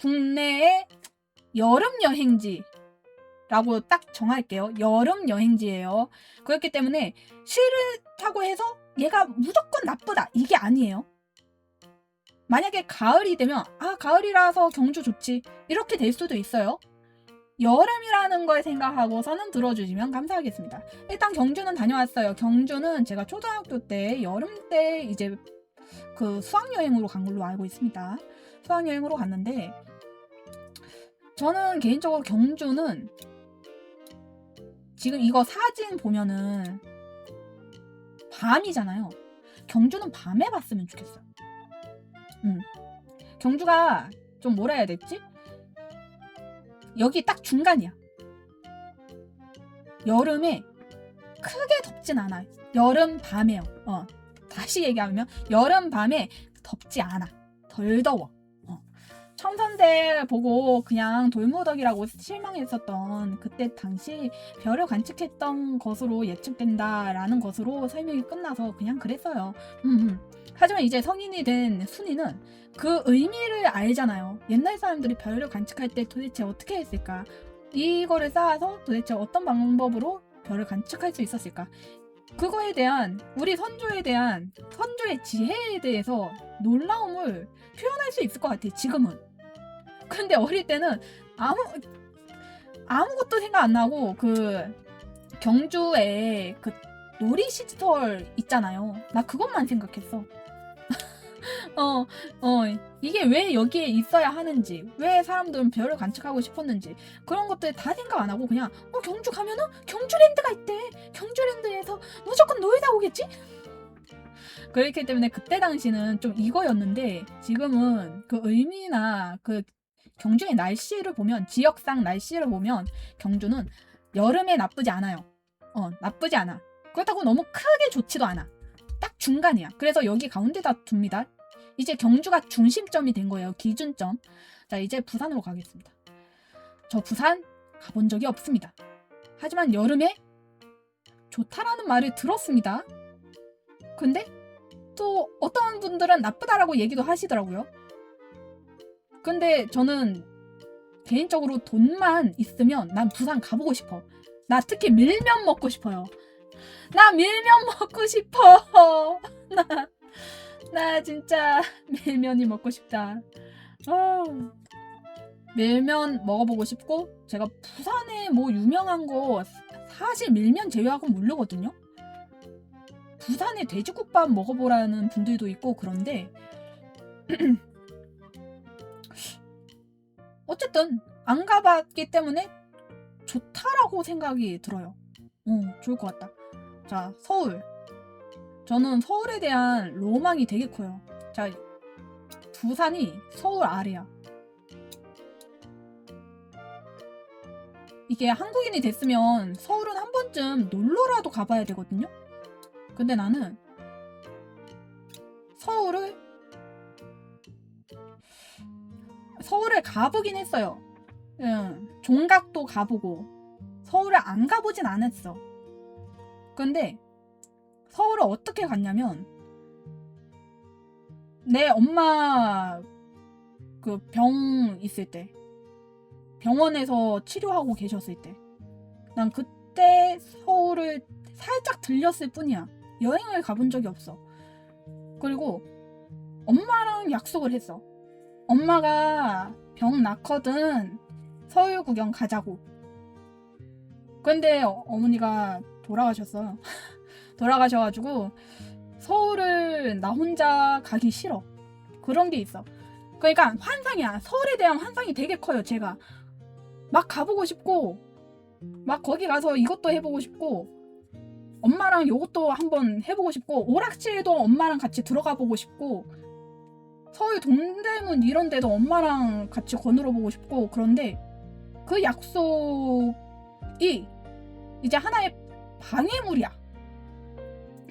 국내의 여름 여행지라고 딱 정할게요. 여름 여행지예요. 그렇기 때문에 싫다고 해서 얘가 무조건 나쁘다 이게 아니에요. 만약에 가을이 되면 가을이라서 경주 좋지 이렇게 될 수도 있어요. 여름이라는 걸 생각하고서는 들어주시면 감사하겠습니다. 일단 경주는 다녀왔어요. 경주는 제가 초등학교 때 여름 때 이제 그 수학여행으로 간 걸로 알고 있습니다. 수학여행으로 갔는데 저는 개인적으로 경주는 지금 이거 사진 보면은 밤이잖아요. 경주는 밤에 봤으면 좋겠어요. 경주가 좀 뭐라 해야 됐지? 여기 딱 중간이야. 여름에 크게 덥진 않아. 여름 밤에요. 다시 얘기하면 여름 밤에 덥지 않아. 덜 더워. 청산대 보고 그냥 돌무더기라고 실망했었던 그때 당시 별을 관측했던 것으로 예측된다라는 것으로 설명이 끝나서 그냥 그랬어요. 하지만 이제 성인이 된 순이는 그 의미를 알잖아요. 옛날 사람들이 별을 관측할 때 도대체 어떻게 했을까? 이거를 쌓아서 도대체 어떤 방법으로 별을 관측할 수 있었을까? 그거에 대한 우리 선조에 대한 선조의 지혜에 대해서 놀라움을 표현할 수 있을 것 같아. 지금은. 근데 어릴 때는 아무것도 생각 안 나고 그 경주에 그 놀이시설 있잖아요. 나 그것만 생각했어. 이게 왜 여기에 있어야 하는지, 왜 사람들은 별을 관측하고 싶었는지 그런 것들 다 생각 안 하고 그냥 경주 가면은 경주랜드가 있대. 경주랜드에서 무조건 놀다 오겠지? 그렇기 때문에 그때 당시는 좀 이거였는데 지금은 그 의미나 그 경주의 날씨를 보면 지역상 날씨를 보면 경주는 여름에 나쁘지 않아요. 나쁘지 않아. 그렇다고 너무 크게 좋지도 않아. 딱 중간이야. 그래서 여기 가운데다 둡니다. 이제 경주가 중심점이 된 거예요. 기준점. 자, 이제 부산으로 가겠습니다. 저 부산 가본 적이 없습니다. 하지만 여름에 좋다라는 말을 들었습니다. 근데 또 어떤 분들은 나쁘다라고 얘기도 하시더라고요. 근데 저는 개인적으로 돈만 있으면 난 부산 가보고 싶어. 나 특히 밀면 먹고 싶어요. 나 밀면 먹고 싶어. 나 진짜 밀면이 먹고 싶다. 밀면 먹어보고 싶고 제가 부산에 뭐 유명한 거 사실 밀면 제외하고 모르거든요. 부산에 돼지국밥 먹어보라는 분들도 있고 그런데 어쨌든 안 가봤기 때문에 좋다라고 생각이 들어요. 좋을 것 같다. 자, 서울. 저는 서울에 대한 로망이 되게 커요. 자, 부산이 서울 아래야. 이게 한국인이 됐으면 서울은 한 번쯤 놀러라도 가봐야 되거든요. 근데 나는 서울을 가보긴 했어요. 종각도 가보고 서울을 안 가보진 않았어. 근데 서울을 어떻게 갔냐면 내 엄마 그 병 있을 때 병원에서 치료하고 계셨을 때 난 그때 서울을 살짝 들렸을 뿐이야. 여행을 가본 적이 없어. 그리고 엄마랑 약속을 했어. 엄마가 병 낳거든 서울 구경 가자고. 근데 어머니가 돌아가셨어요. 돌아가셔가지고 서울을 나 혼자 가기 싫어. 그런 게 있어. 그러니까 환상이야. 서울에 대한 환상이 되게 커요. 제가 막 가보고 싶고 막 거기 가서 이것도 해보고 싶고 엄마랑 요것도 한번 해보고 싶고 오락실도 엄마랑 같이 들어가 보고 싶고 서울 동대문 이런 데도 엄마랑 같이 거닐어 보고 싶고 그런데 그 약속이 이제 하나의 방해물이야.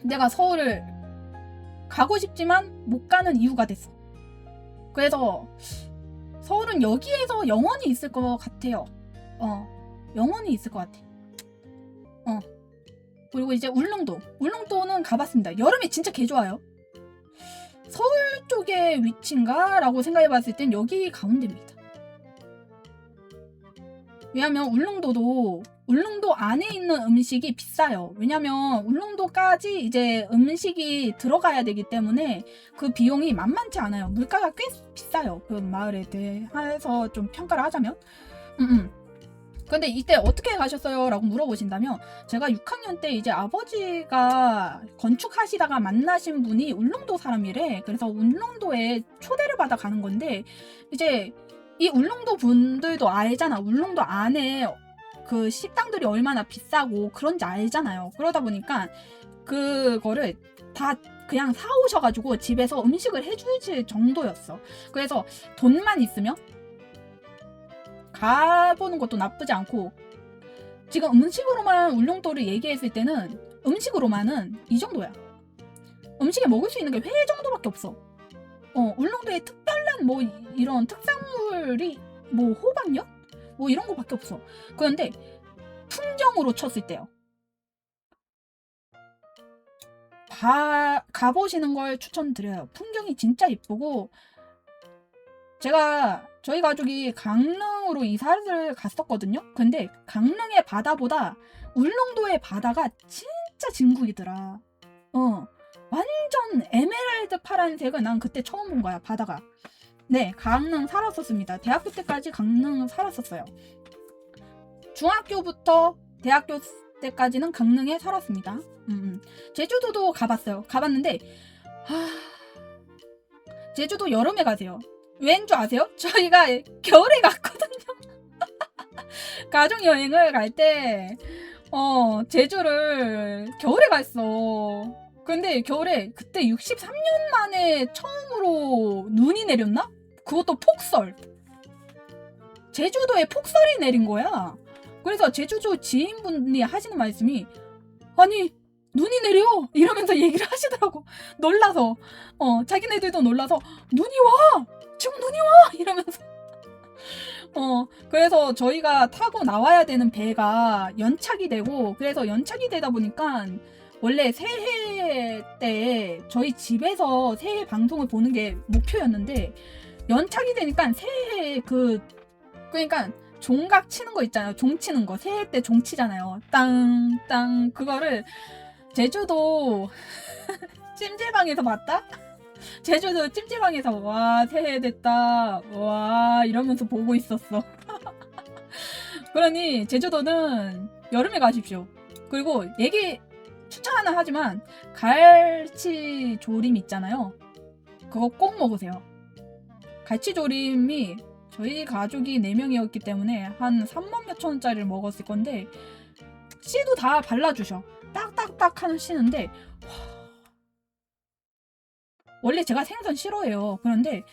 내가 서울을 가고 싶지만 못 가는 이유가 됐어. 그래서 서울은 여기에서 영원히 있을 것 같아요. 영원히 있을 것 같아. 그리고 이제 울릉도는 가봤습니다. 여름에 진짜 개 좋아요. 서울 쪽의 위치인가? 라고 생각해봤을 땐 여기 가운데입니다. 왜냐면 울릉도 안에 있는 음식이 비싸요. 왜냐면 울릉도까지 이제 음식이 들어가야 되기 때문에 그 비용이 만만치 않아요. 물가가 꽤 비싸요. 그 마을에 대해서 좀 평가를 하자면. 근데 이때 어떻게 가셨어요? 라고 물어보신다면, 제가 6학년 때 이제 아버지가 건축하시다가 만나신 분이 울릉도 사람이래. 그래서 울릉도에 초대를 받아 가는 건데, 이제 이 울릉도 분들도 알잖아. 울릉도 안에 그 식당들이 얼마나 비싸고 그런지 알잖아요. 그러다 보니까 그거를 다 그냥 사오셔가지고 집에서 음식을 해주실 정도였어. 그래서 돈만 있으면 가보는 것도 나쁘지 않고, 지금 음식으로만 울릉도를 얘기했을 때는 음식으로만은 이 정도야. 음식에 먹을 수 있는 게 회 정도밖에 없어. 울릉도에 특별한 뭐 이런 특산물이 뭐 호박엿? 뭐 이런 거밖에 없어. 그런데 풍경으로 쳤을 때요. 가보시는 걸 추천드려요. 풍경이 진짜 이쁘고, 저희 가족이 강릉으로 이사를 갔었거든요. 근데 강릉의 바다보다 울릉도의 바다가 진짜 진국이더라. 완전 에메랄드 파란색을 난 그때 처음 본 거야, 바다가. 네, 강릉 살았었습니다. 대학교 때까지 강릉 살았었어요. 중학교부터 대학교 때까지는 강릉에 살았습니다. 제주도도 가봤는데, 제주도 여름에 가세요. 왠 줄 아세요? 저희가 겨울에 갔거든요. 가족여행을 갈 때, 제주를 겨울에 갔어. 근데 겨울에 그때 63년 만에 처음으로 눈이 내렸나? 그것도 폭설. 제주도에 폭설이 내린 거야. 그래서 제주도 지인분이 하시는 말씀이, 아니, 눈이 내려! 이러면서 얘기를 하시더라고. 놀라서. 자기네들도 놀라서, 눈이 와! 지금 눈이 와! 이러면서. 그래서 저희가 타고 나와야 되는 배가 연착이 되고, 그래서 연착이 되다 보니까, 원래 새해 때 저희 집에서 새해 방송을 보는 게 목표였는데, 연착이 되니까 새해 그러니까 종각 치는 거 있잖아요. 종 치는 거. 새해 때 종 치잖아요. 땅, 땅. 그거를 제주도 찜질방에서 봤다? 제주도 찜질방에서 와 새해 됐다 와 이러면서 보고 있었어. 그러니 제주도는 여름에 가십시오. 그리고 추천은 하지만 갈치 조림 있잖아요. 그거 꼭 먹으세요. 갈치 조림이 저희 가족이 4명이었기 때문에 한 3만 몇천 원짜리를 먹었을 건데, 씨도 다 발라주셔. 딱딱딱 하시는데, 원래 제가 생선 싫어해요. 그런데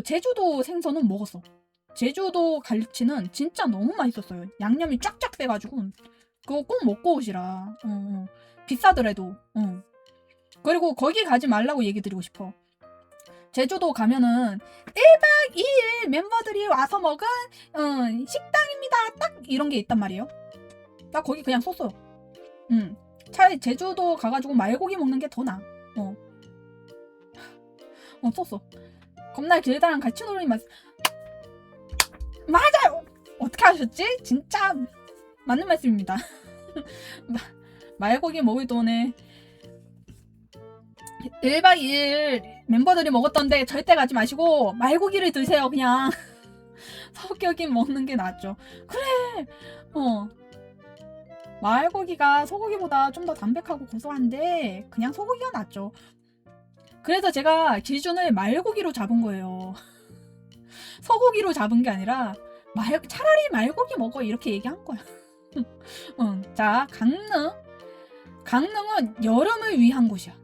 제주도 생선은 먹었어. 제주도 갈치는 진짜 너무 맛있었어요. 양념이 쫙쫙 빼가지고 그거 꼭 먹고 오시라. 비싸더라도. 그리고 거기 가지 말라고 얘기 드리고 싶어. 제주도 가면은 1박 2일 멤버들이 와서 먹은 식당입니다. 딱 이런 게 있단 말이에요. 나 거기 그냥 썼어요. 차라리 제주도 가가지고 말고기 먹는 게 더 나아. 썼어. 겁나 길다란 갈치노름이 맞아요! 어떻게 하셨지? 진짜 맞는 말씀입니다. 말고기 먹을 돈에 1박 2일 멤버들이 먹었던데 절대 가지 마시고 말고기를 드세요. 그냥 소고기 먹는 게 낫죠. 그래. 말고기가 소고기보다 좀 더 담백하고 고소한데 그냥 소고기가 낫죠. 그래서 제가 기준을 말고기로 잡은 거예요. 소고기로 잡은 게 아니라 차라리 말고기 먹어 이렇게 얘기한 거야. 자, 강릉은 여름을 위한 곳이야.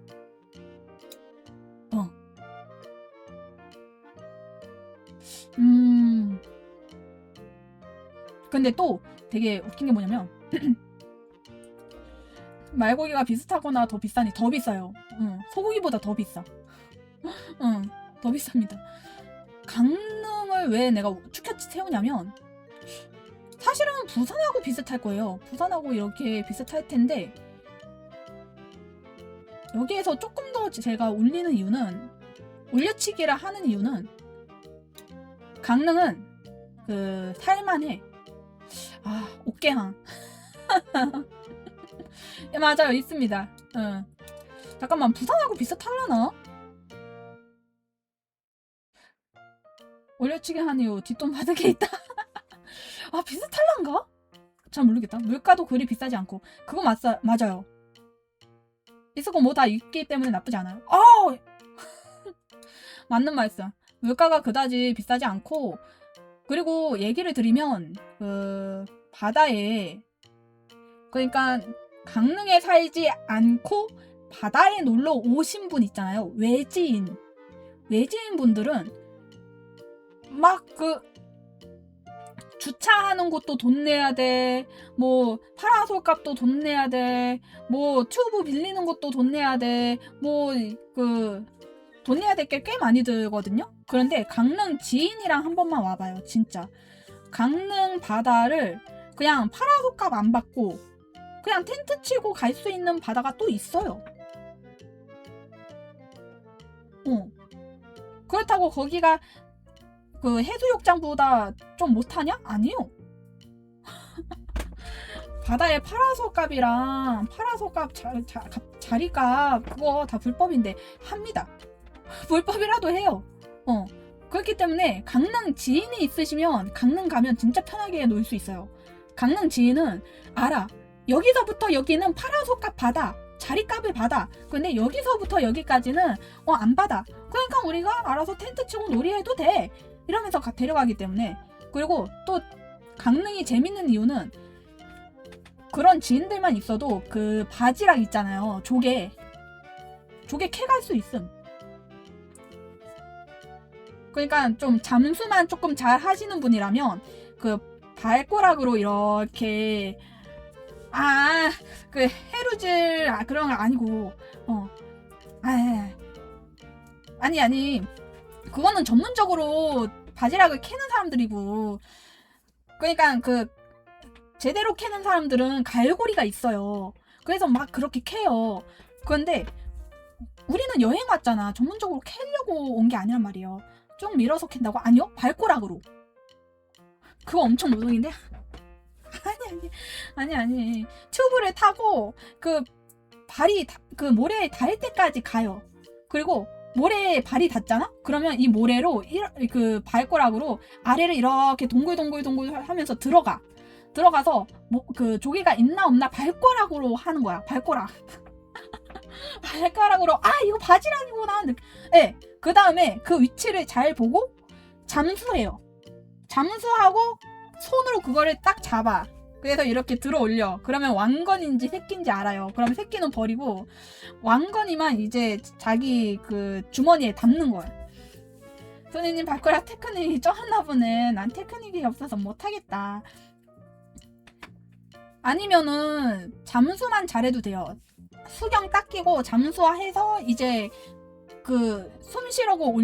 근데 또 되게 웃긴 게 뭐냐면 말고기가 비슷하거나 더 비싸니 더 비싸요. 소고기보다 더 비싸. 더 비쌉니다. 강릉을 왜 내가 축혀치 세우냐면, 사실은 부산하고 비슷할 거예요. 부산하고 이렇게 비슷할 텐데, 여기에서 조금 더 제가 올려치기를 하는 이유는, 강릉은 살만해. 아, 옥계항. 예, 맞아요. 있습니다. 잠깐만, 부산하고 비슷하려나? 올려치기 하네요. 뒷돈 받은 게 있다. 아, 비슷할란가? 잘 모르겠다. 물가도 그리 비싸지 않고. 그거 맞아요. 있고 뭐 다 있기 때문에 나쁘지 않아요. 맞는 말씀. 물가가 그다지 비싸지 않고, 그리고 얘기를 드리면 바다에, 그러니까 강릉에 살지 않고 바다에 놀러 오신 분 있잖아요. 외지인 분들은 막 주차하는 것도 돈 내야 돼. 뭐 파라솔 값도 돈 내야 돼. 뭐 튜브 빌리는 것도 돈 내야 돼. 뭐 돈 내야 될 게 꽤 많이 들거든요. 그런데 강릉 지인이랑 한 번만 와봐요. 진짜 강릉 바다를 그냥 파라솔 값 안 받고 그냥 텐트 치고 갈 수 있는 바다가 또 있어요. 그렇다고 거기가 해수욕장보다 좀 못하냐? 아니요. 바다에 파라솔 값이랑 파라솔 값 자리값 그거 다 불법인데 합니다. 불법이라도 해요. 그렇기 때문에 강릉 지인이 있으시면 강릉 가면 진짜 편하게 놀 수 있어요. 강릉 지인은 알아. 여기서부터 여기는 파라솔 값 받아. 자리값을 받아. 근데 여기서부터 여기까지는 안 받아. 그러니까 우리가 알아서 텐트 치고 놀이해도 돼. 이러면서 데려가기 때문에. 그리고 또 강릉이 재밌는 이유는 그런 지인들만 있어도 그 바지락 있잖아요. 조개 캐갈 수 있음. 그러니까 좀 잠수만 조금 잘 하시는 분이라면 발꼬락으로 이렇게 해루질 그런 거 아니고 아니 그거는 전문적으로 바지락을 캐는 사람들이고, 그러니까 제대로 캐는 사람들은 갈고리가 있어요. 그래서 막 그렇게 캐요. 그런데 우리는 여행 왔잖아. 전문적으로 캐려고 온 게 아니란 말이에요. 좀 밀어서 캔다고? 아니요, 발꼬락으로. 그거 엄청 노동인데. 아니 튜브를 타고 발이 모래에 닿을 때까지 가요. 그리고 모래에 발이 닿잖아? 그러면 이 모래로 발꼬락으로 아래를 이렇게 동글동글 하면서 들어가서 조개가 있나 없나 발꼬락으로 하는 거야. 발가락으로 이거 바지락이구나. 네. 그 다음에 그 위치를 잘 보고 잠수해요. 잠수하고 손으로 그거를 딱 잡아. 그래서 이렇게 들어 올려. 그러면 왕건인지 새끼인지 알아요. 그럼 새끼는 버리고 왕건이만 이제 자기 주머니에 담는 거야. 선생님 발가락 테크닉이 쩌었나 보네. 난 테크닉이 없어서 못하겠다. 아니면은 잠수만 잘해도 돼요. 수경 딱 끼고 잠수해서 이제 숨 쉬려고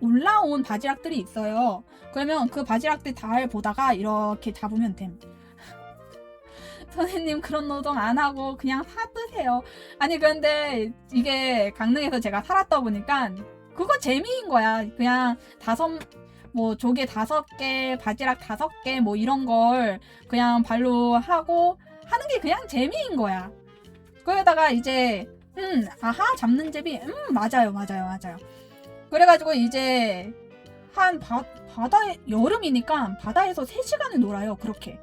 올라온 바지락들이 있어요. 그러면 그 바지락들 잘 보다가 이렇게 잡으면 됨. 선생님 그런 노동 안 하고 그냥 사드세요. 아니 그런데 이게 강릉에서 제가 살았다 보니까 그거 재미인 거야. 그냥 조개 5개, 바지락 5개 뭐 이런 걸 그냥 발로 하고 하는 게 그냥 재미인 거야. 그러다가 이제 잡는 재미 맞아요. 그래가지고 이제 바다에 여름이니까 바다에서 3시간을 놀아요. 그렇게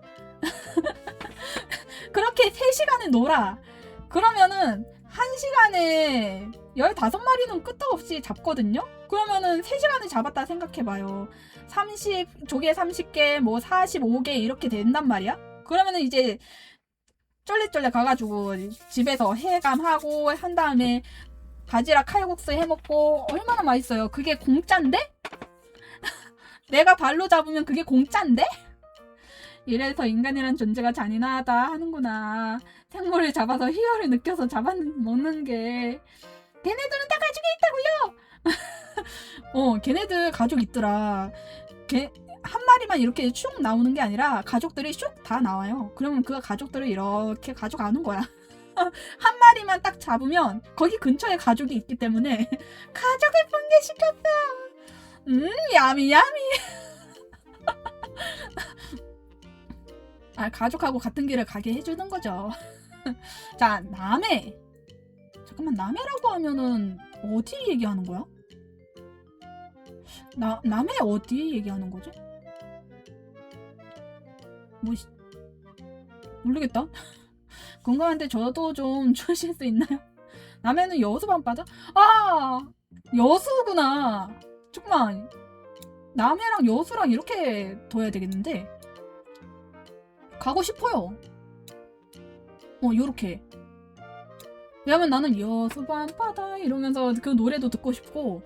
3시간을 놀아. 그러면은 1시간에 15마리는 끄떡없이 잡거든요. 그러면은 3시간을 잡았다 생각해봐요. 조개 30개, 뭐 45개 이렇게 된단 말이야. 그러면은 이제 쫄래쫄래 가가지고 집에서 해감하고 한 다음에 바지락 칼국수 해먹고 얼마나 맛있어요. 그게 공짜인데? 내가 발로 잡으면 그게 공짜인데? 이래서 인간이란 존재가 잔인하다 하는구나. 생물을 잡아서 희열을 느껴서 잡아먹는 게. 걔네들은 다 가족이 있다고요. 걔네들 가족 있더라. 한 마리만 이렇게 쭉 나오는 게 아니라 가족들이 쭉 다 나와요. 그러면 그 가족들을 이렇게 가져가는 거야. 한 마리만 딱 잡으면 거기 근처에 가족이 있기 때문에 가족을 분개시켰다. 야미 가족하고 같은 길을 가게 해주는 거죠. 자, 남해. 잠깐만, 남해라고 하면은 어디 얘기하는 거야? 남해 어디 얘기하는 거지? 뭐 모르겠다. 궁금한데 저도 좀 주실 수 있나요? 남해는 여수 밤바다? 아, 여수구나. 잠깐만, 남해랑 여수랑 이렇게 둬야 되겠는데 가고 싶어요. 요렇게. 왜냐면 나는 여수 밤바다 이러면서 그 노래도 듣고 싶고,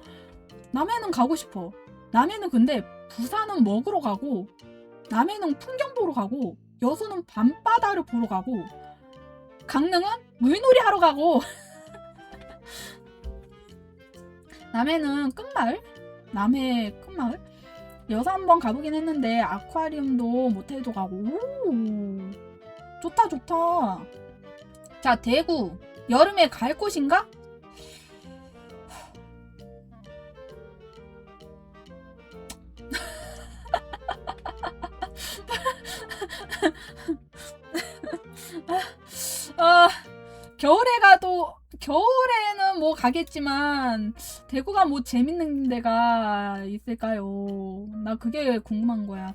남해는 가고 싶어. 남해는 근데 부산은 먹으러 가고, 남해는 풍경 보러 가고, 여수는 밤바다를 보러 가고, 강릉은 물놀이 하러 가고. 남해는 끝마을? 남해 끝마을? 여수 한번 가보긴 했는데 아쿠아리움도 모텔도 가고. 오, 좋다 좋다. 자, 대구. 여름에 갈 곳인가? 겨울에 가도, 겨울에는 뭐 가겠지만 대구가 뭐 재밌는 데가 있을까요? 나 그게 궁금한 거야.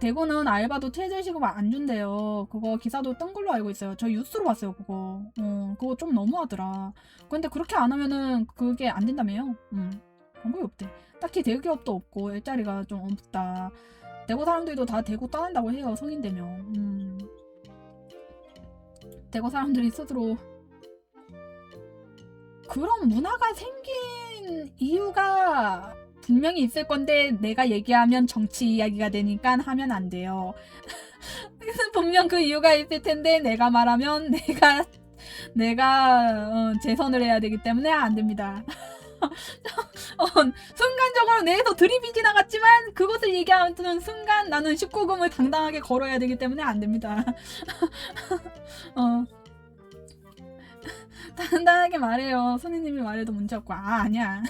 대구는 알바도 퇴실 시급 안 준대요. 그거 기사도 뜬 걸로 알고 있어요. 저 뉴스로 봤어요, 그거. 그거 좀 너무하더라. 근데 그렇게 안 하면은 그게 안 된다며요. 방법이 없대. 딱히 대구 기업도 없고 일자리가 좀 없다. 대구 사람들도 다 대구 떠난다고 해요, 성인 되면. 대구 사람들이 스스로 그런 문화가 생긴 이유가 분명히 있을 건데 내가 얘기하면 정치 이야기가 되니까 하면 안 돼요. 분명 그 이유가 있을 텐데 내가 말하면 내가 재선을 해야 되기 때문에 안 됩니다. 순간적으로 뇌에서 드립이 지나갔지만 그것을 얘기하는 순간 나는 19금을 당당하게 걸어야 되기 때문에 안 됩니다. 당당하게 말해요. 손님이 말해도 문제없고. 아니야.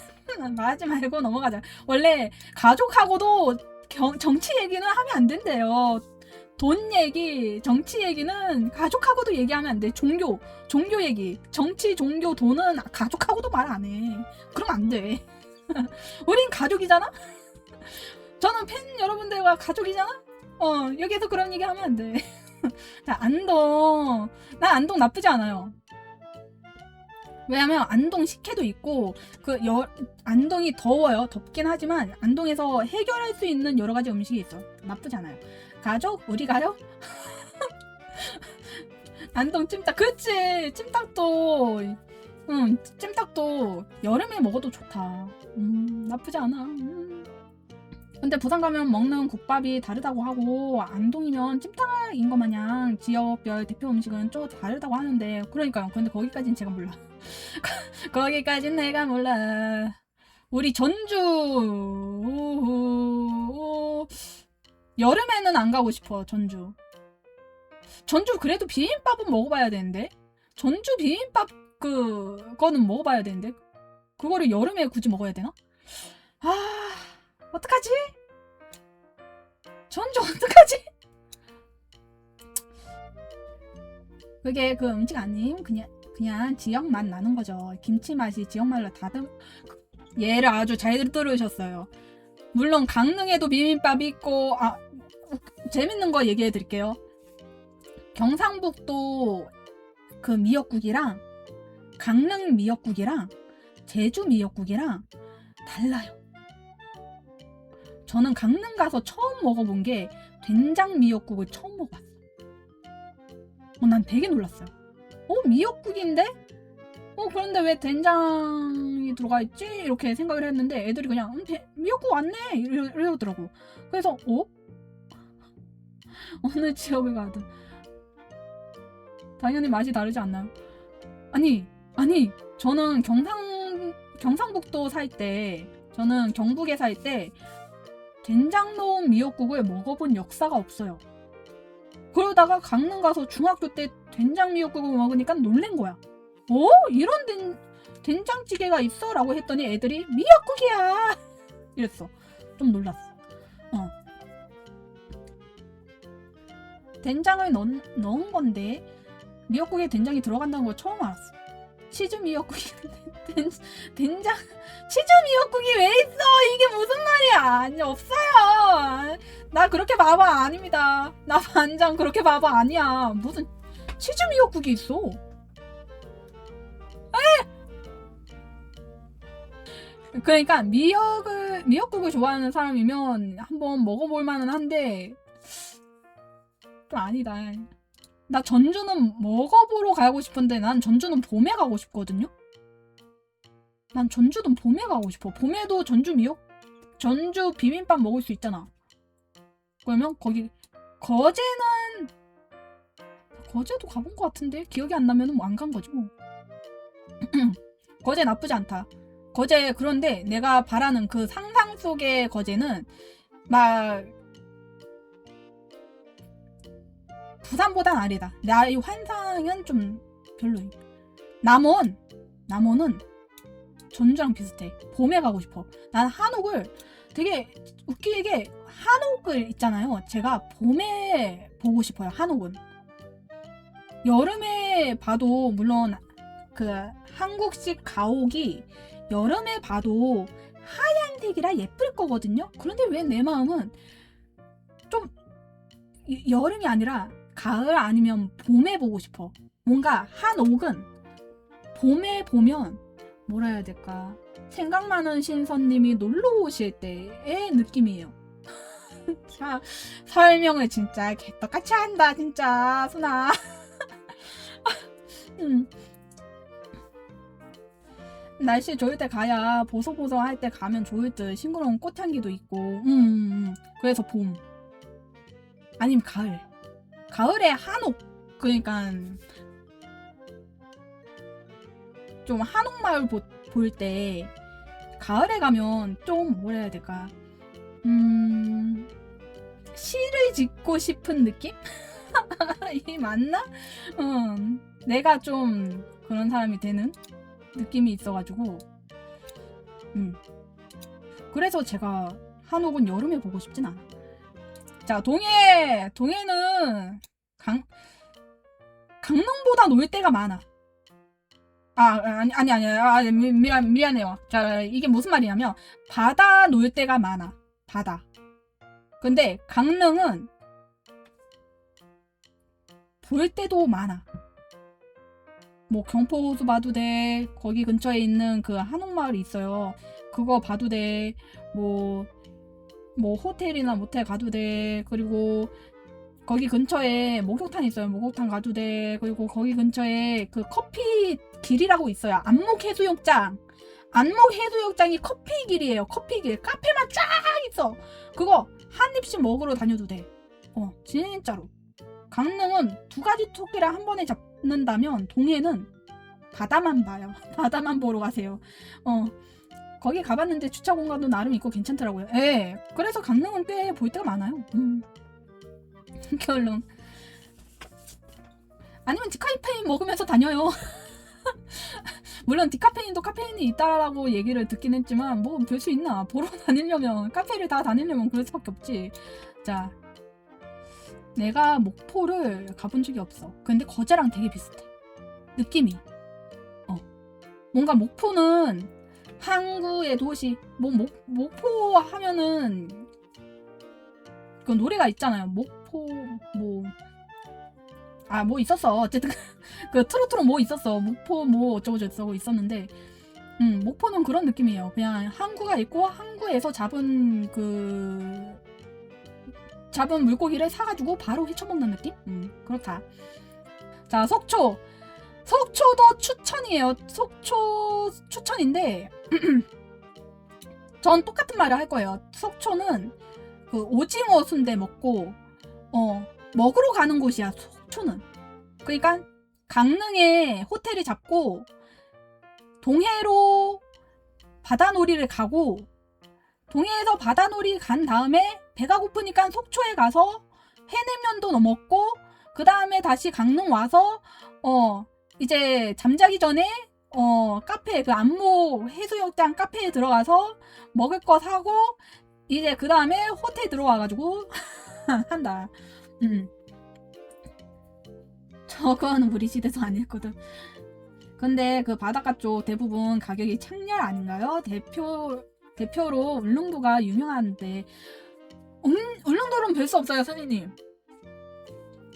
말하지 말고 넘어가자. 원래 가족하고도 정치 얘기는 하면 안 된대요. 돈 얘기, 정치 얘기는 가족하고도 얘기하면 안 돼. 종교 얘기, 정치, 종교, 돈은 가족하고도 말 안 해. 그러면 안 돼. 우린 가족이잖아? 저는 팬 여러분들과 가족이잖아? 여기서 그런 얘기 하면 안 돼. 자, 안동. 난 안동 나쁘지 않아요. 왜냐면 안동 식혜도 있고 안동이 더워요. 덥긴 하지만 안동에서 해결할 수 있는 여러 가지 음식이 있어. 나쁘지 않아요. 가족? 우리 가요? 안동 찜닭. 그렇지. 찜닭도 여름에 먹어도 좋다. 나쁘지 않아. 근데 부산 가면 먹는 국밥이 다르다고 하고, 안동이면 찜닭인 것 마냥 지역별 대표 음식은 좀 다르다고 하는데, 그러니까요. 근데 거기까진 제가 몰라. 거기까진 내가 몰라. 우리 전주 여름에는 안 가고 싶어. 전주 그래도 비빔밥은 먹어봐야 되는데, 전주 비빔밥 그거는 먹어봐야 되는데, 그거를 여름에 굳이 먹어야 되나? 어떡하지? 전주 어떡하지? 그게 그 음식 아님. 그냥 지역 맛 나는 거죠. 김치 맛이 지역 말로 얘를 아주 잘 들으셨어요. 물론 강릉에도 비빔밥이 있고, 재밌는 거 얘기해 드릴게요. 경상북도 그 미역국이랑 강릉 미역국이랑 제주 미역국이랑 달라요. 저는 강릉 가서 처음 먹어본 게 된장 미역국을 처음 먹어봤어. 난 되게 놀랐어요. 미역국인데? 그런데 왜 된장이 들어가 있지? 이렇게 생각을 했는데 애들이 그냥 미역국 왔네? 이러더라고. 그래서 어느 지역을 가든 당연히 맛이 다르지 않나요? 아니 저는 경상북도 살 때, 저는 경북에 살 때 된장 넣은 미역국을 먹어본 역사가 없어요. 그러다가 강릉 가서 중학교 때 된장 미역국을 먹으니까 놀란 거야. 이런 된장찌개가 있어? 라고 했더니 애들이 미역국이야! 이랬어. 좀 놀랐어. 된장을 넣은 건데 미역국에 된장이 들어간다는 걸 처음 알았어. 치즈 미역국이 된장 치즈 미역국이 왜 있어? 이게 무슨 말이야? 아니 없어요. 나 그렇게 바보 아닙니다. 나 반장 그렇게 바보 아니야. 무슨 치즈 미역국이 있어? 그러니까 미역국을 좋아하는 사람이면 한번 먹어볼 만은 한데 좀 아니다. 나 전주는 먹어보러 가고 싶은데 난 전주는 봄에 가고 싶거든요. 난 전주는 봄에 가고 싶어. 봄에도 전주 비빔밥 먹을 수 있잖아. 그러면 거기 거제도 가본 것 같은데 기억이 안 나면 뭐 안 간 거지 뭐. 거제 나쁘지 않다. 거제 그런데 내가 바라는 그 상상 속의 거제는 막 부산보단 아래다. 나의 환상은 좀 별로임. 남원은 전주랑 비슷해. 봄에 가고 싶어. 난 한옥을 되게 웃기게 한옥을 있잖아요. 제가 봄에 보고 싶어요. 한옥은. 여름에 봐도 물론 그 한국식 가옥이 여름에 봐도 하얀색이라 예쁠 거거든요. 그런데 왜 내 마음은 좀 여름이 아니라 가을 아니면 봄에 보고 싶어. 뭔가 한옥은 봄에 보면 뭐라 해야 될까? 생각나는 신선님이 놀러 오실 때의 느낌이에요. 자, 설명을 진짜 개떡같이 한다 진짜 순아. 날씨 좋을 때 가야 보송보송할 때 가면 좋을 듯. 싱그러운 꽃향기도 있고. 그래서 봄 아니면 가을에 한옥. 그러니까 좀 한옥마을 볼 때 가을에 가면 좀 뭐라 해야 될까? 시를 짓고 싶은 느낌? 이게 맞나? 내가 좀 그런 사람이 되는 느낌이 있어가지고 그래서 제가 한옥은 여름에 보고 싶진 않아. 자, 동해는 강릉보다 놀 데가 많아. 아니, 미안해요. 자, 이게 무슨 말이냐면 바다 놀 데가 많아. 바다. 근데 강릉은 볼 데도 많아. 뭐 경포호수 봐도 돼. 거기 근처에 있는 그 한옥마을이 있어요. 그거 봐도 돼. 뭐 호텔이나 모텔 가도 돼. 그리고 거기 근처에 목욕탕 있어요. 목욕탕 가도 돼. 그리고 거기 근처에 그 커피 길이라고 있어요. 안목해수욕장이 커피 길이에요. 커피 길. 카페만 쫙 있어. 그거 한 입씩 먹으러 다녀도 돼. 진짜로. 강릉은 두 가지 토끼를 한 번에 잡는다면 동해는 바다만 봐요. 바다만 보러 가세요. 거기 가봤는데 주차 공간도 나름 있고 괜찮더라고요. 예. 그래서 강릉은 꽤 볼 데가 많아요. 결론. 아니면 디카페인 먹으면서 다녀요. 물론 디카페인도 카페인이 있다라고 얘기를 듣긴 했지만 뭐 별 수 있나. 보러 다니려면 카페를 다 다니려면 그럴 수밖에 없지. 자, 내가 목포를 가본 적이 없어. 근데 거제랑 되게 비슷해. 느낌이. 뭔가 목포는 항구의 도시. 목포 하면은 그 노래가 있잖아요. 목포 뭐 있었어. 어쨌든 그 트로트로 뭐 있었어. 목포 뭐 어쩌고 있었는데 목포는 그런 느낌이에요. 그냥 항구가 있고 항구에서 잡은 물고기를 사가지고 바로 휘쳐먹는 느낌? 그렇다. 자, 속초도 추천이에요. 속초 추천인데 전 똑같은 말을 할 거예요. 속초는 그 오징어 순대 먹고 먹으러 가는 곳이야. 속초는. 그러니까 강릉에 호텔을 잡고 동해로 바다놀이를 가고 동해에서 바다놀이 간 다음에 배가 고프니까 속초에 가서 해냉면도 먹고 그 다음에 다시 강릉 와서 이제 잠자기 전에 카페 그 안목 해수욕장 카페에 들어가서 먹을 거 사고 이제 그 다음에 호텔 들어와가지고 한다. 저건 우리 시대도 아니었거든. 근데 그 바닷가 쪽 대부분 가격이 창렬 아닌가요? 대표로 울릉도가 유명한데 울릉도는 별 수 없어요, 선생님.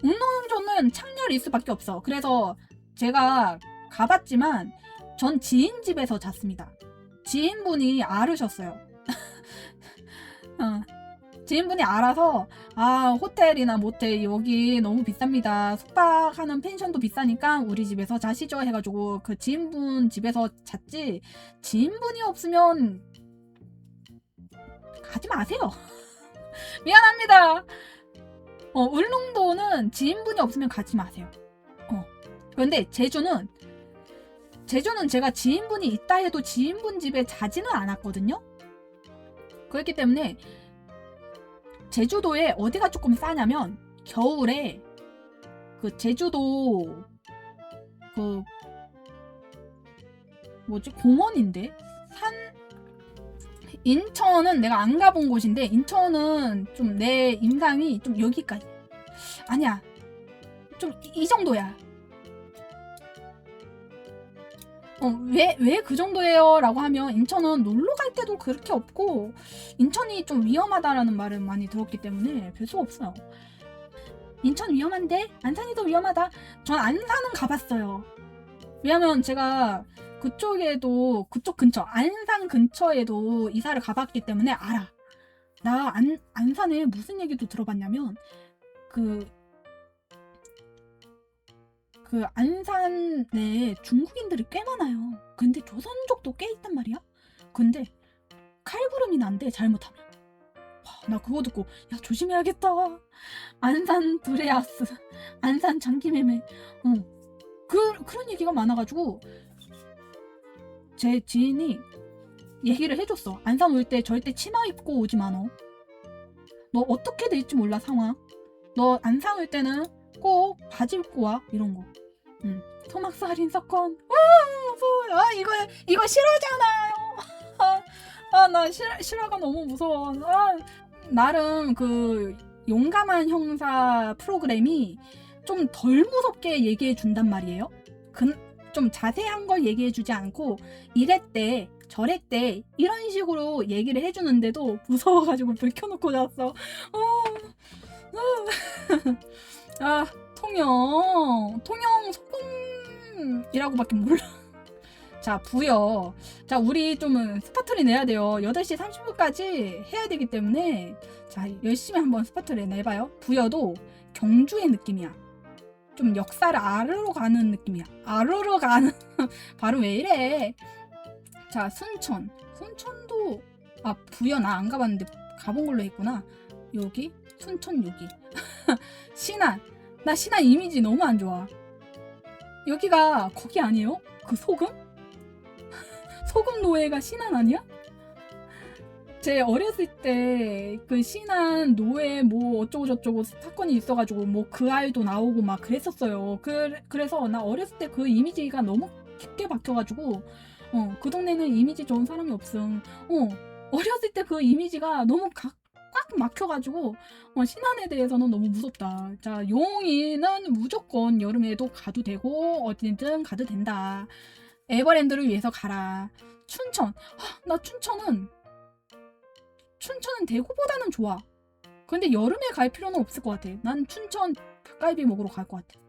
울릉도는 창렬이 있을 수밖에 없어. 그래서 제가 가봤지만 전 지인 집에서 잤습니다. 지인분이 알으셨어요. 지인분이 알아서 호텔이나 모텔 여기 너무 비쌉니다. 숙박하는 펜션도 비싸니까 우리 집에서 자시죠 해가지고 그 지인분 집에서 잤지. 지인분이 없으면 가지 마세요. 미안합니다. 울릉도는 지인분이 없으면 가지 마세요. 그런데 제주는 제가 지인분이 있다 해도 지인분 집에 자지는 않았거든요. 그렇기 때문에 제주도에 어디가 조금 싸냐면 겨울에 그 제주도 그 뭐지 공원인데 인천은 내가 안 가본 곳인데 인천은 좀 내 인상이 좀 여기까지 아니야 좀 이 정도야. 왜 그 정도예요? 라고 하면 인천은 놀러 갈 때도 그렇게 없고 인천이 좀 위험하다라는 말을 많이 들었기 때문에 별 수 없어요. 인천 위험한데? 안산이 더 위험하다. 전 안산은 가봤어요. 왜냐면 제가 그쪽에도 그쪽 근처 안산 근처에도 이사를 가봤기 때문에 알아. 나 안산에 무슨 얘기도 들어봤냐면 그 안산에 중국인들이 꽤 많아요. 근데 조선족도 꽤 있단 말이야. 근데 칼부름이 난대 잘못하면. 나 그거 듣고 야 조심해야겠다. 안산 드레아스, 안산 장기매매. 그런 얘기가 많아가지고 제 지인이 얘기를 해줬어. 안산 올 때 절대 치마 입고 오지 마. 너 어떻게 될지 몰라 상황. 너 안산 올 때는 꼭 바지 입고 와 이런 거. 토막스 할인 사건. 무서워. 이거 싫어하잖아요. 나 실화가 너무 무서워. 나름 그 용감한 형사 프로그램이 좀 덜 무섭게 얘기해 준단 말이에요. 좀 자세한 걸 얘기해 주지 않고 이랬대 저랬대 이런 식으로 얘기를 해주는데도 무서워가지고 불 켜놓고 잤어. 통영 소금이라고밖에 몰라. 자 부여. 자 우리 좀 스파트를 내야 돼요. 8시 30분까지 해야 되기 때문에 자 열심히 한번 스파트를 내봐요. 부여도 경주의 느낌이야. 좀 역사를 알으러 가는 느낌이야. 알으러 가는 발음 왜 이래. 자 순천도 부여 나 안 가봤는데 가본 걸로 했구나. 여기 순천 여기 신안. 나 신안 이미지 너무 안 좋아. 여기가 거기 아니에요? 그 소금 노예가 신안 아니야? 제 어렸을 때 그 신안 노예 뭐 어쩌고저쩌고 사건이 있어가지고 뭐 그 아이도 나오고 막 그랬었어요. 그래서 나 어렸을 때 그 이미지가 너무 깊게 박혀가지고 그 동네는 이미지 좋은 사람이 없음. 어렸을 때 그 이미지가 너무 꽉 막혀가지고 신안에 대해서는 너무 무섭다. 자 용인은 무조건 여름에도 가도 되고 어디든 가도 된다. 에버랜드를 위해서 가라. 춘천. 나 춘천은 대구보다는 좋아. 근데 여름에 갈 필요는 없을 것 같아. 난 춘천 닭갈비 먹으러 갈 것 같아.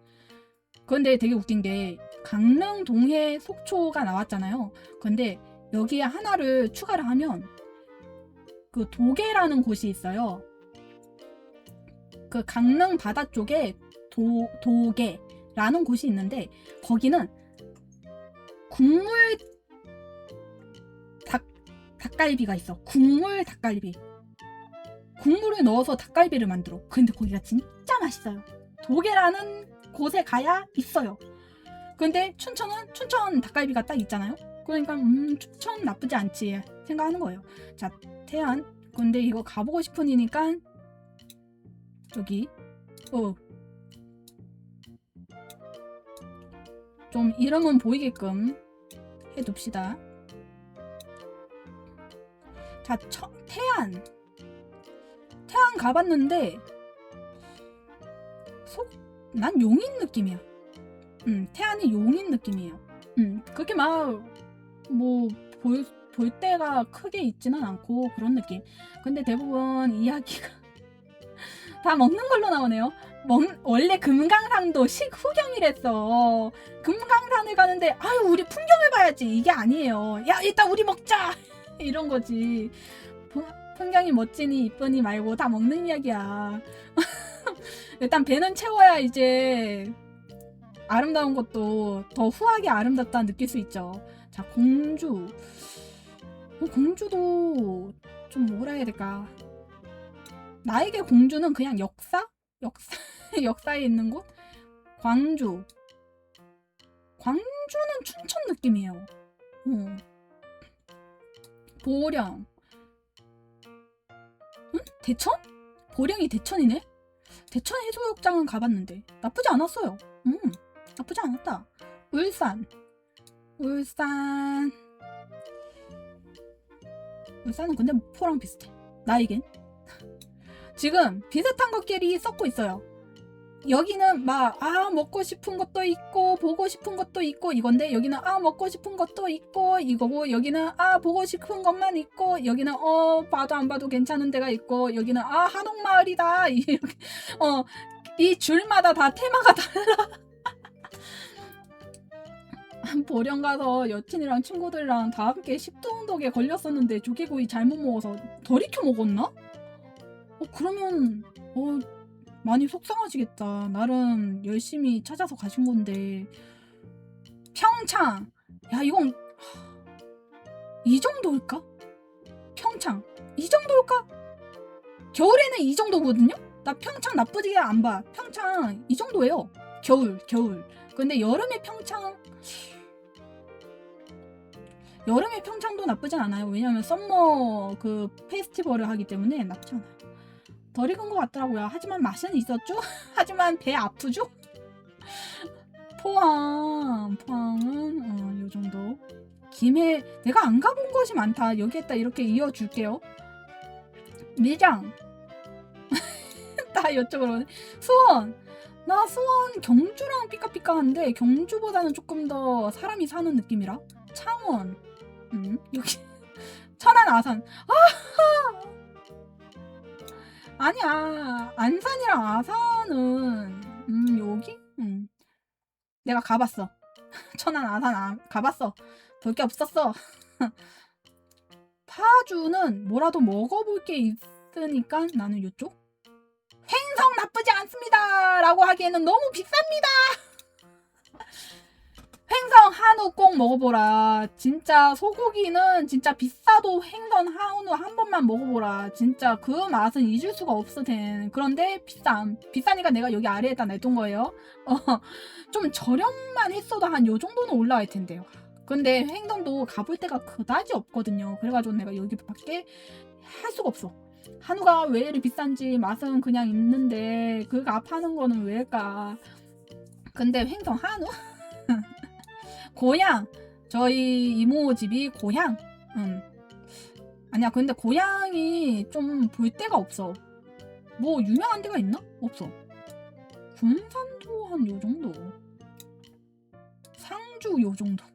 그런데 되게 웃긴 게 강릉, 동해, 속초가 나왔잖아요. 근데 여기에 하나를 추가를 하면 그 도계라는 곳이 있어요. 그 강릉 바다 쪽에 도계라는 곳이 있는데 거기는 국물 닭갈비가 있어. 국물 닭갈비. 국물을 넣어서 닭갈비를 만들어. 근데 거기가 진짜 맛있어요. 도계라는 곳에 가야 있어요. 근데 춘천은 춘천 닭갈비가 딱 있잖아요. 그러니까 춘천 나쁘지 않지 생각하는 거예요. 자 태안. 근데 이거 가보고 싶으니까 저기 좀 이름은 보이게끔 해둡시다. 자 태안 가봤는데 난 용인 느낌이야. 태안이 용인 느낌이에요. 그렇게 막 뭐 볼 때가 크게 있지는 않고 그런 느낌. 근데 대부분 이야기가 다 먹는 걸로 나오네요. 원래 금강산도 식후경이랬어. 금강산을 가는데 아유 우리 풍경을 봐야지 이게 아니에요. 야 일단 우리 먹자 이런 거지. 풍경이 멋지니 이쁘니 말고 다 먹는 이야기야. 일단 배는 채워야 이제 아름다운 것도 더 후하게 아름답다 느낄 수 있죠. 자 공주. 공주도 좀 뭐라 해야 될까. 나에게 공주는 그냥 역사에 있는 곳? 광주. 광주는 춘천 느낌이에요. 보령. 응? 대천? 보령이 대천이네? 대천 해수욕장은 가봤는데 나쁘지 않았어요. 나쁘지 않았다. 울산은 근데 목포랑 비슷해. 나에겐. 지금 비슷한 것끼리 섞고 있어요. 여기는 막 먹고 싶은 것도 있고 보고 싶은 것도 있고 이건데 여기는 먹고 싶은 것도 있고 이거고 여기는 보고 싶은 것만 있고 여기는 봐도 안 봐도 괜찮은 데가 있고 여기는 한옥마을이다. 이 줄마다 다 테마가 달라. 보령 가서 여친이랑 친구들이랑 다 함께 식중독에 걸렸었는데 조개구이 잘못 먹어서 덜 익혀 먹었나? 그러면 많이 속상하시겠다. 나름 열심히 찾아서 가신 건데. 평창. 야 이건 이 정도일까? 평창 이 정도일까? 겨울에는 이 정도거든요? 나 평창 나쁘게 안 봐. 평창 이 정도예요. 겨울. 근데 여름에 평창도 나쁘진 않아요. 왜냐면 썸머 그 페스티벌을 하기 때문에 나쁘지 않아요. 덜 익은 것 같더라고요. 하지만 맛은 있었죠? 하지만 배 아프죠? 포항은 요 정도. 김해 내가 안 가본 곳이 많다. 여기에다 이렇게 이어줄게요. 밀양 다 이쪽으로. 수원 나 수원 경주랑 삐까삐까한데 경주보다는 조금 더 사람이 사는 느낌이라. 창원 여기 천안 아산 아니야. 안산이랑 아산은 여기? 내가 가봤어. 천안 아산 가봤어. 볼 게 없었어. 파주는 뭐라도 먹어볼 게 있으니까 나는 이쪽. 횡성 나쁘지 않습니다 라고 하기에는 너무 비쌉니다. 횡성 한우 꼭 먹어보라. 진짜 소고기는 진짜 비싸도 횡성 한우 한 번만 먹어보라. 진짜 그 맛은 잊을 수가 없으든. 그런데 비싸니까 내가 여기 아래에다 놔둔 거예요. 좀 저렴만 했어도 한 요 정도는 올라갈 텐데요. 근데 횡성도 가볼 데가 그다지 없거든요. 그래가지고 내가 여기밖에 할 수가 없어. 한우가 왜 이리 비싼지 맛은 그냥 있는데 그가 파는 거는 왜일까. 근데 횡성 한우? 고향 저희 이모 집이 고향. 아니야 근데 고향이 좀 볼 데가 없어. 뭐 유명한 데가 있나? 없어. 군산도 한 요정도. 상주 요정도.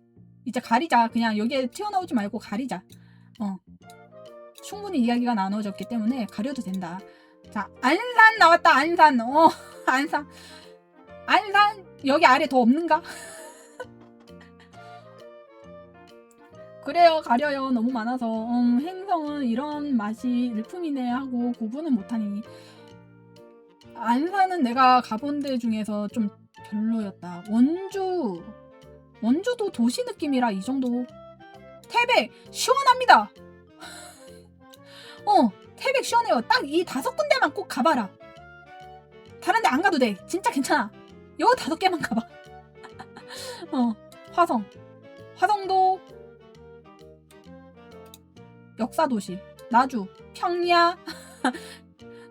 이제 가리자. 그냥 여기에 튀어나오지 말고 가리자. 충분히 이야기가 나눠졌기 때문에 가려도 된다. 자 안산 나왔다. 안산. 안산 여기 아래 더 없는가? 그래요. 가려요. 너무 많아서. 횡성은 이런 맛이 일품이네 하고 구분은 못하니. 안산은 내가 가본 데 중에서 좀 별로였다. 원주도 도시 느낌이라 이 정도. 태백 시원합니다. 태백 시원해요. 딱 이 5군데만 꼭 가봐라. 다른 데 안 가도 돼. 진짜 괜찮아. 요 5개만 가봐. 화성도 역사도시. 나주, 평야.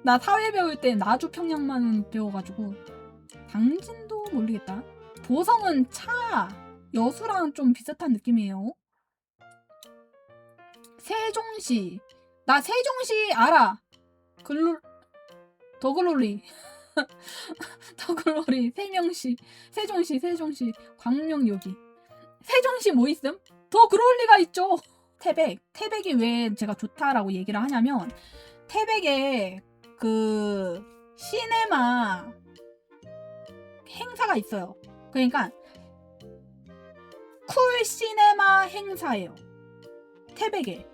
나 사회 배울 때 나주 평양만 배워가지고. 당진도 모르겠다. 보성은 차, 여수랑 좀 비슷한 느낌이에요. 세종시. 나 세종시 알아. 더글로리. 더글로리, 세종시, 광명여기. 세종시 뭐 있음? 더글로리가 있죠. 태백이 왜 제가 좋다라고 얘기를 하냐면 태백에 그 시네마 행사가 있어요. 그러니까 쿨 시네마 행사예요. 태백에.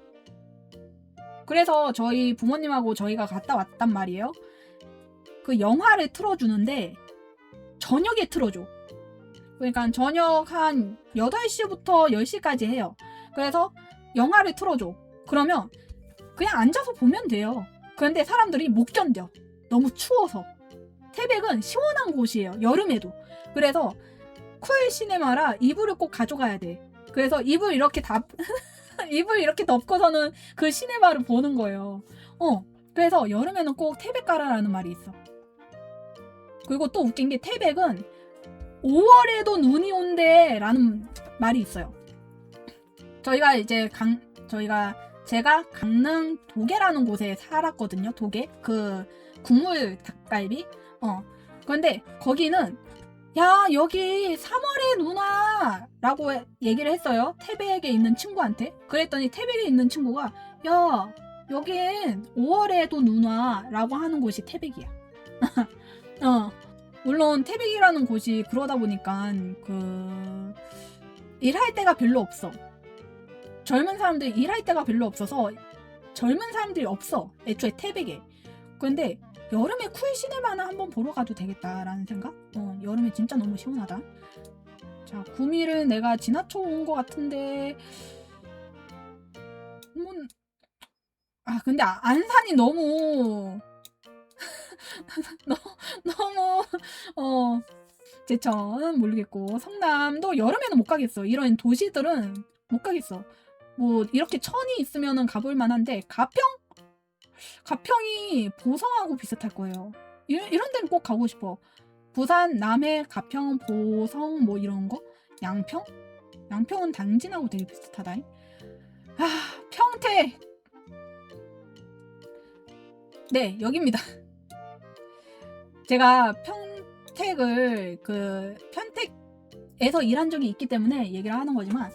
그래서 저희 부모님하고 저희가 갔다 왔단 말이에요. 그 영화를 틀어주는데 저녁에 틀어줘. 그러니까 저녁 한 8시부터 10시까지 해요. 그래서 영화를 틀어줘. 그러면 그냥 앉아서 보면 돼요. 그런데 사람들이 못 견뎌. 너무 추워서. 태백은 시원한 곳이에요. 여름에도. 그래서 쿨 시네마라 이불을 꼭 가져가야 돼. 그래서 이불 이렇게 덮고서는 그 시네마를 보는 거예요. 그래서 여름에는 꼭 태백 가라라는 말이 있어. 그리고 또 웃긴 게 태백은 5월에도 눈이 온대라는 말이 있어요. 제가 강릉 도계라는 곳에 살았거든요. 도계. 그 국물 닭갈비. 그런데 거기는 야 여기 3월에 누나 라고 얘기를 했어요. 태백에 있는 친구한테. 그랬더니 태백에 있는 친구가 야 여긴 5월에도 누나 라고 하는 곳이 태백이야. 물론 태백이라는 곳이 그러다 보니까 그 일할 데가 별로 없어. 젊은 사람들이 일할 데가 별로 없어서 젊은 사람들이 없어. 애초에 태백에. 그런데 여름에 쿨 시네마나 한번 보러 가도 되겠다라는 생각? 여름에 진짜 너무 시원하다. 자, 구미를 내가 지나쳐 온 것 같은데 근데 안산이 너무 너무 제천 모르겠고 성남도 여름에는 못 가겠어. 이런 도시들은 못 가겠어. 뭐 이렇게 천이 있으면은 가볼 만한데 가평이 보성하고 비슷할 거예요. 이런 데는 꼭 가고 싶어. 부산, 남해, 가평, 보성 뭐 이런 거? 양평은 당진하고 되게 비슷하다. 평택. 네, 여기입니다. 제가 편택에서 일한 적이 있기 때문에 얘기를 하는 거지만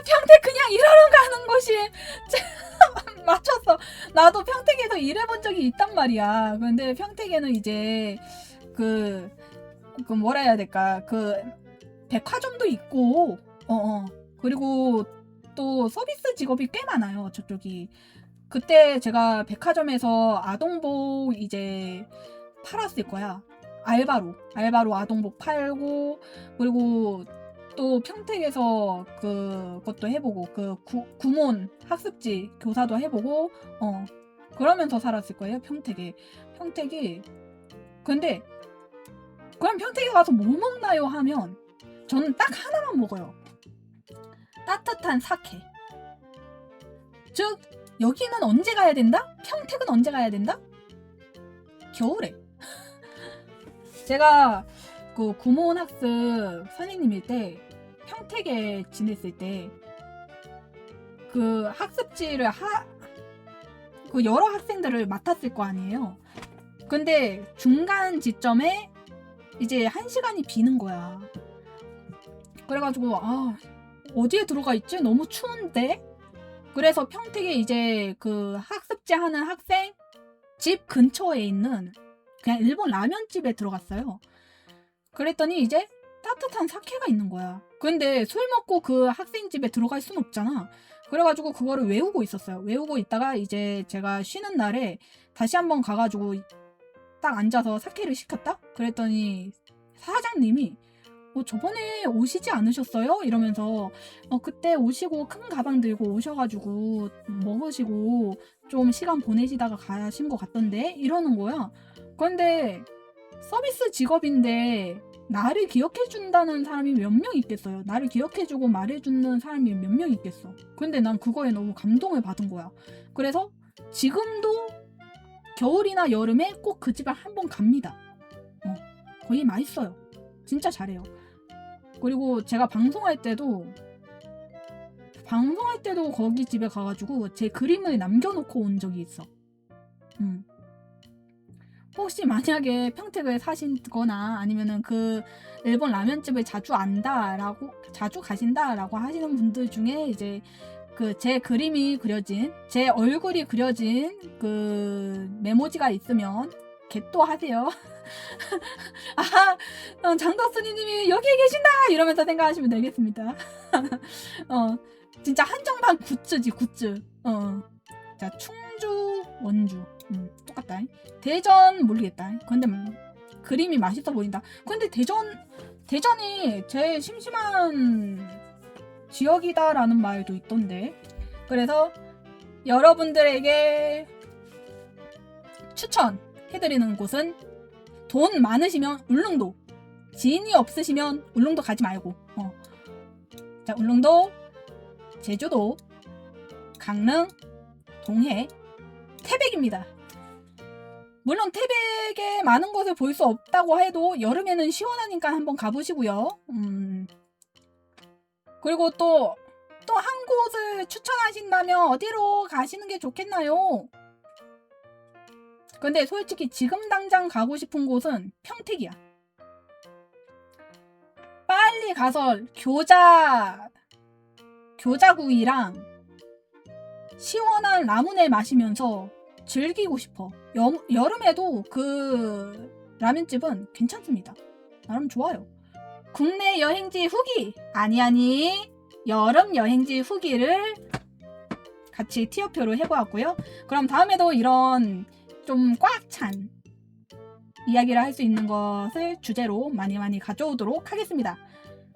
평택 그냥 일하러 가는 곳이 맞췄어. 나도 평택에서 일해본 적이 있단 말이야. 근데 평택에는 이제 그 뭐라 해야 될까? 그 백화점도 있고 그리고 또 서비스 직업이 꽤 많아요. 저쪽이. 그때 제가 백화점에서 아동복 이제 팔았을 거야. 알바로 아동복 팔고 그리고 또 평택에서 그것도 해보고 그 구몬 학습지 교사도 해보고 그러면서 살았을 거예요. 평택이 근데 그럼 평택에 가서 뭐 먹나요 하면 저는 딱 하나만 먹어요. 따뜻한 사케. 즉 여기는 언제 가야 된다? 평택은 언제 가야 된다? 겨울에. 제가 그 구몬 학습 선생님일 때 평택에 지냈을 때 그 학습지를 그 여러 학생들을 맡았을 거 아니에요. 근데 중간 지점에 이제 1시간이 비는 거야. 그래가지고 어디에 들어가 있지? 너무 추운데? 그래서 평택에 이제 그 학습지 하는 학생 집 근처에 있는 그냥 일본 라면집에 들어갔어요. 그랬더니 이제 따뜻한 사케가 있는 거야. 근데 술 먹고 그 학생 집에 들어갈 순 없잖아. 그래가지고 그거를 외우고 있었어요. 외우고 있다가 이제 제가 쉬는 날에 다시 한번 가가지고 딱 앉아서 사케를 시켰다? 그랬더니 사장님이 저번에 오시지 않으셨어요? 이러면서 그때 오시고 큰 가방 들고 오셔가지고 먹으시고 좀 시간 보내시다가 가신 것 같던데? 이러는 거야. 그런데 서비스 직업인데 나를 기억해준다는 사람이 몇 명 있겠어요? 나를 기억해주고 말해주는 사람이 몇 명 있겠어? 근데 난 그거에 너무 감동을 받은 거야. 그래서 지금도 겨울이나 여름에 꼭 그 집에 한번 갑니다. 거의 맛있어요. 진짜 잘해요. 그리고 제가 방송할 때도 거기 집에 가가지고 제 그림을 남겨놓고 온 적이 있어. 혹시 만약에 평택을 사시거나 아니면은 그 일본 라면집을 자주 안다라고 자주 가신다라고 하시는 분들 중에 이제 그 제 그림이 그려진 제 얼굴이 그려진 그 메모지가 있으면 겟도 하세요. 아, 장덕순이님이 여기에 계신다 이러면서 생각하시면 되겠습니다. 진짜 한정판 굿즈지 굿즈. 자, 충주 원주 똑같다. 대전 모르겠다. 근데 그림이 맛있어 보인다. 근데 대전이 제일 심심한 지역이다라는 말도 있던데. 그래서 여러분들에게 추천해드리는 곳은 돈 많으시면 울릉도, 지인이 없으시면 울릉도 가지 말고 자, 울릉도, 제주도, 강릉, 동해, 태백입니다. 물론 태백에 많은 것을 볼 수 없다고 해도 여름에는 시원하니까 한번 가보시고요. 그리고 또 한 곳을 추천하신다면 어디로 가시는 게 좋겠나요? 근데 솔직히 지금 당장 가고 싶은 곳은 평택이야. 빨리 가서 교자구이랑 시원한 라문을 마시면서 즐기고 싶어. 여름에도 그 라면집은 괜찮습니다. 나름 좋아요. 국내 여행지 후기 아니 여름 여행지 후기를 같이 티어표로 해보았고요. 그럼 다음에도 이런 좀 꽉 찬 이야기를 할 수 있는 것을 주제로 많이 가져오도록 하겠습니다.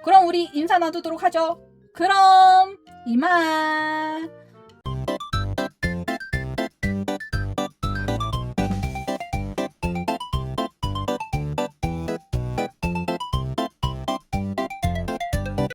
그럼 우리 인사 나누도록 하죠. 그럼 이만.